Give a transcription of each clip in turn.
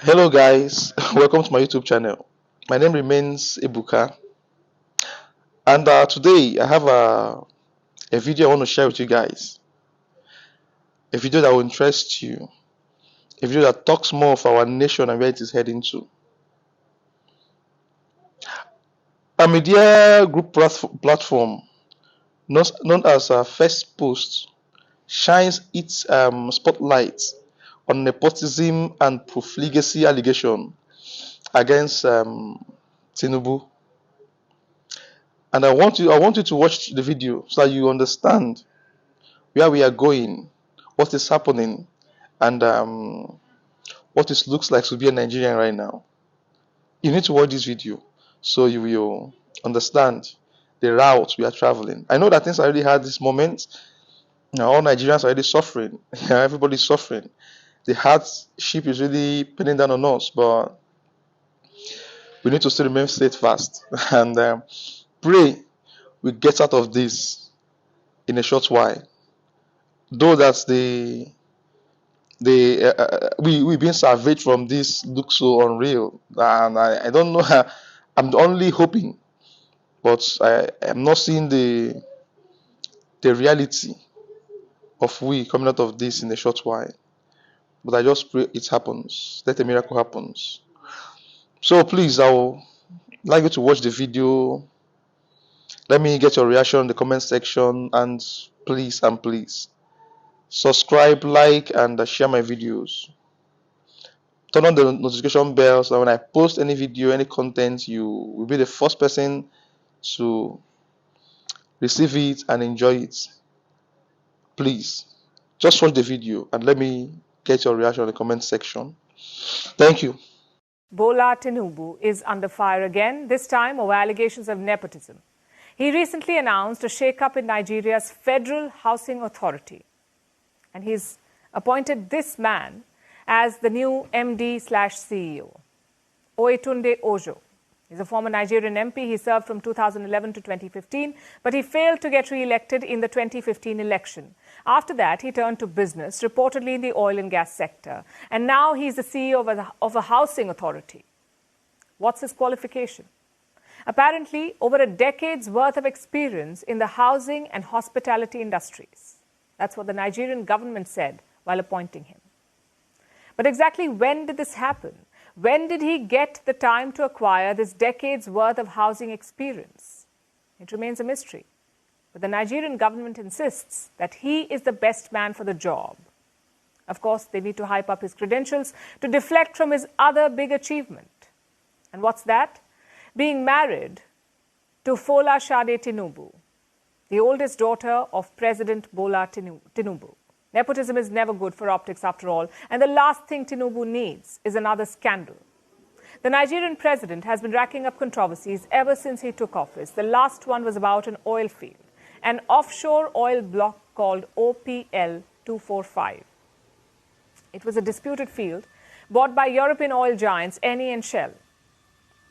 Hello guys, welcome to my YouTube channel. My name remains Ebuka, and today I have a video I want to share with you guys. A video that will interest you, a video that talks more of our nation and where it is heading to. A media group platform known as First Post shines its spotlight on nepotism and profligacy allegation against Tinubu. And I want you to watch the video so that you understand where we are going, what is happening, and what it looks like to be a Nigerian right now. You need to watch this video so you will understand the route we are traveling. I know that things are already hard this moment. Now all Nigerians are already suffering. Everybody's suffering. The hardship is really pinning down on us, but we need to still remain steadfast and pray we get out of this in a short while. Though that we being savaged from this looks so unreal, and I don't know how, I'm only hoping, but I am not seeing the reality of we coming out of this in a short while. But I just pray it happens, let a miracle happens. So please, I would like you to watch the video. Let me get your reaction in the comment section, and please subscribe, like, and share my videos. Turn on the notification bell so that when I post any video, any content, you will be the first person to receive it and enjoy it. Please, just watch the video and let me get your reaction in the comment section. Thank you. Bola Tinubu is under fire again, this time over allegations of nepotism. He recently announced a shake-up in Nigeria's Federal Housing Authority. And he's appointed this man as the new MD/CEO, Oyetunde Ojo. He's a former Nigerian MP. He served from 2011 to 2015, but he failed to get re-elected in the 2015 election. After that, he turned to business, reportedly in the oil and gas sector. And now he's the CEO of a housing authority. What's his qualification? Apparently, over a decade's worth of experience in the housing and hospitality industries. That's what the Nigerian government said while appointing him. But exactly when did this happen? When did he get the time to acquire this decade's worth of housing experience? It remains a mystery. But the Nigerian government insists that he is the best man for the job. Of course, they need to hype up his credentials to deflect from his other big achievement. And what's that? Being married to Fola Shade Tinubu, the oldest daughter of President Bola Tinubu. Nepotism is never good for optics after all, and the last thing Tinubu needs is another scandal. The Nigerian president has been racking up controversies ever since he took office. The last one was about an oil field, an offshore oil block called OPL 245. It was a disputed field bought by European oil giants Eni and Shell.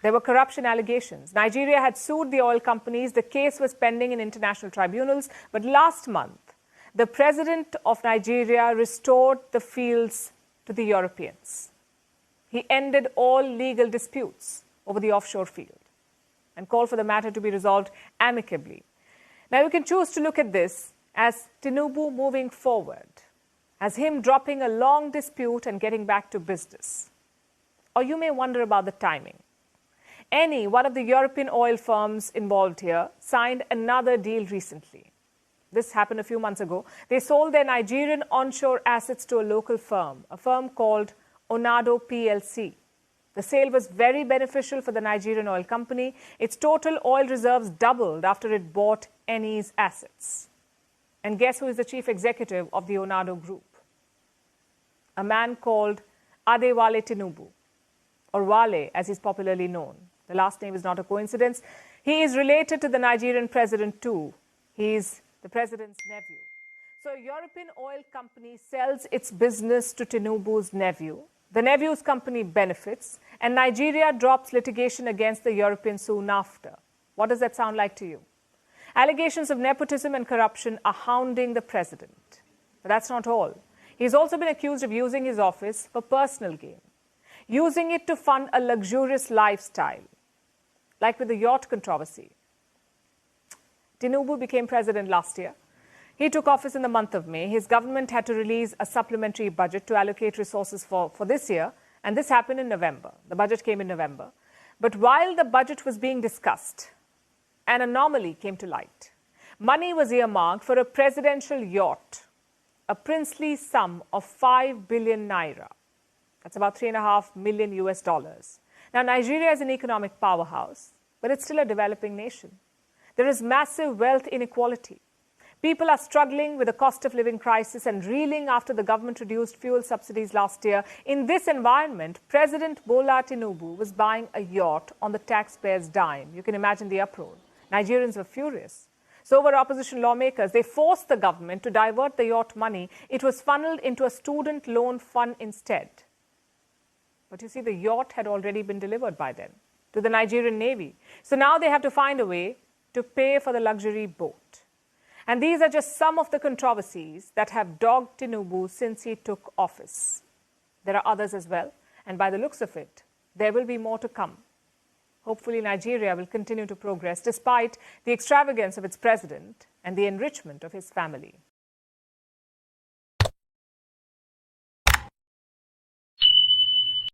There were corruption allegations. Nigeria had sued the oil companies. The case was pending in international tribunals. But last month, the president of Nigeria restored the fields to the Europeans. He ended all legal disputes over the offshore field and called for the matter to be resolved amicably. Now, you can choose to look at this as Tinubu moving forward, as him dropping a long dispute and getting back to business. Or you may wonder about the timing. Eni, one of the European oil firms involved here, signed another deal recently. This happened a few months ago. They sold their Nigerian onshore assets to a local firm, a firm called Onado PLC. The sale was very beneficial for the Nigerian oil company. Its total oil reserves doubled after it bought Eni's assets. And guess who is the chief executive of the Onado group? A man called Adewale Tinubu, or Wale as he's popularly known. The last name is not a coincidence. He is related to the Nigerian president too. He's the president's nephew. So a European oil company sells its business to Tinubu's nephew. The nephew's company benefits, and Nigeria drops litigation against the Europeans soon after. What does that sound like to you? Allegations of nepotism and corruption are hounding the president. But that's not all. He's also been accused of using his office for personal gain. using it to fund a luxurious lifestyle, like with the yacht controversy. Tinubu became president last year. He took office in the month of May. His government had to release a supplementary budget to allocate resources for this year, and this happened in November. The budget came in November. But while the budget was being discussed, an anomaly came to light. Money was earmarked for a presidential yacht, a princely sum of 5 billion naira. That's about $3.5 million US dollars. Now, Nigeria is an economic powerhouse, but it's still a developing nation. There is massive wealth inequality. People are struggling with the cost of living crisis and reeling after the government reduced fuel subsidies last year. In this environment, President Bola Tinubu was buying a yacht on the taxpayers' dime. You can imagine the uproar. Nigerians were furious. So were opposition lawmakers. They forced the government to divert the yacht money. It was funneled into a student loan fund instead. But you see, the yacht had already been delivered by then to the Nigerian Navy. So now they have to find a way to pay for the luxury boat. And these are just some of the controversies that have dogged Tinubu since he took office. There are others as well, and by the looks of it, there will be more to come. Hopefully, Nigeria will continue to progress despite the extravagance of its president and the enrichment of his family.